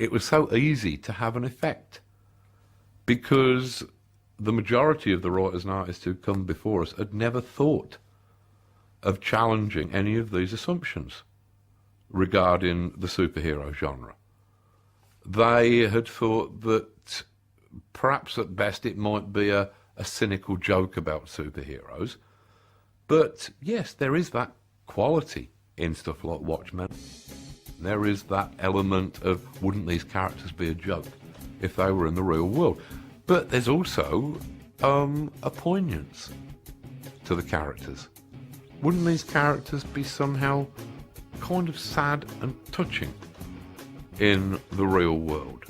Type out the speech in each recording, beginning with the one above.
it was so easy to have an effect, because the majority of the writers and artists who'd come before us had never thought of challenging any of these assumptions regarding the superhero genre. They had thought that perhaps at best it might be a cynical joke about superheroes, but yes, there is that quality in stuff like Watchmen. There is that element of, wouldn't these characters be a joke if they were in the real world? But there's also a poignance to the characters. Wouldn't these characters be somehow kind of sad and touching in the real world?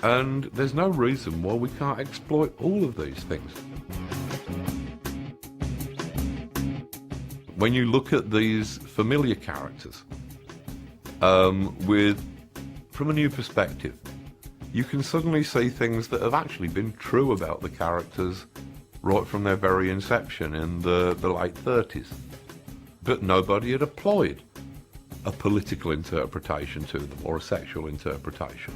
And there's no reason why we can't exploit all of these things. When you look at these familiar characters from a new perspective, you can suddenly see things that have actually been true about the characters right from their very inception in the late 30s. But nobody had applied a political interpretation to them or a sexual interpretation.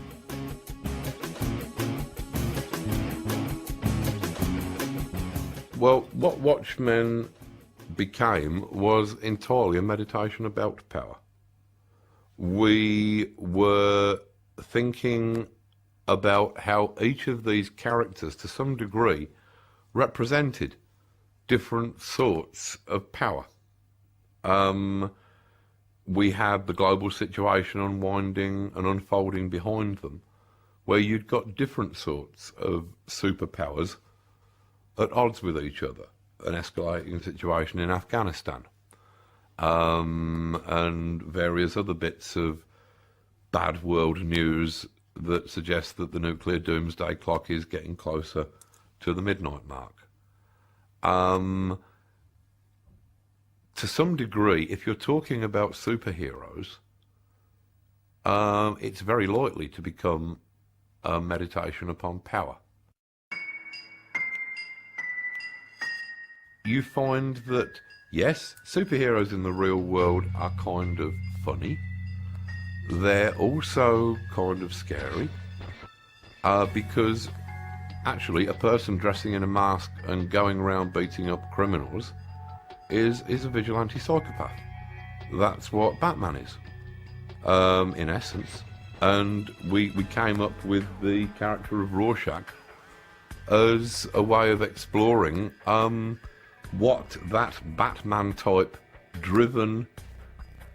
Well, what Watchmen became was entirely a meditation about power. We were thinking about how each of these characters, to some degree, represented different sorts of power. We had the global situation unwinding and unfolding behind them, where you'd got different sorts of superpowers at odds with each other. An escalating situation in Afghanistan, and various other bits of bad world news that suggest that the nuclear doomsday clock is getting closer to the midnight mark. To some degree, if you're talking about superheroes, it's very likely to become a meditation upon power. You find that, yes, superheroes in the real world are kind of funny. They're also kind of scary, because actually a person dressing in a mask and going around beating up criminals is a vigilante psychopath. That's what Batman is, in essence. And we came up with the character of Rorschach as a way of exploring what that Batman-type, driven,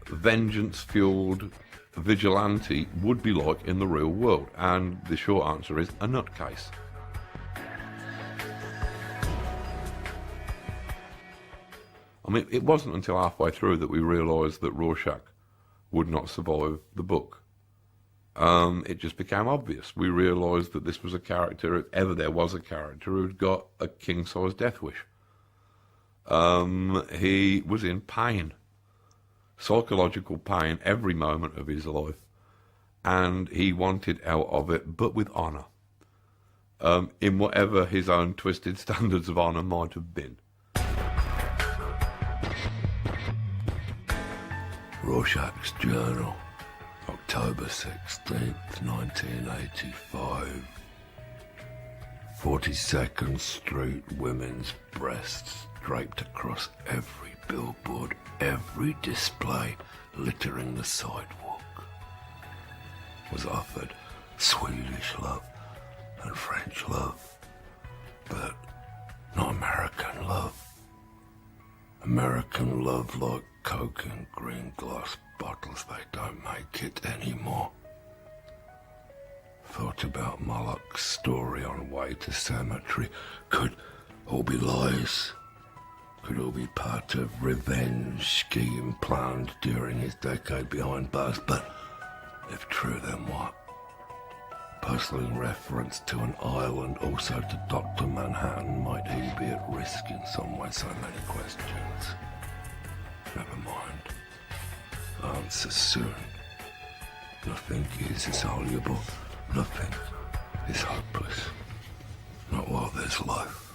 vengeance-fueled vigilante would be like in the real world. And the short answer is a nutcase. I mean, it wasn't until halfway through that we realised that Rorschach would not survive the book. It just became obvious. We realised that this was a character, if ever there was a character, who'd got a king-size death wish. He was in pain, psychological pain, every moment of his life, and he wanted out of it, but with honour, in whatever his own twisted standards of honour might have been. Rorschach's Journal, October 16th, 1985. 42nd Street women's breasts draped across every billboard, every display littering the sidewalk. Was offered Swedish love and French love, but not American love. American love like Coke in green glass bottles, they don't make it anymore. Thought about Moloch's story on way to cemetery. Could all be lies? Could all be part of revenge scheme planned during his decade behind bars? But if true, then what? Puzzling reference to an island, also to Dr. Manhattan. Might he be at risk in some way? So many questions. Never mind. Answer soon. Nothing is insoluble. Nothing is hopeless. Not while there's life.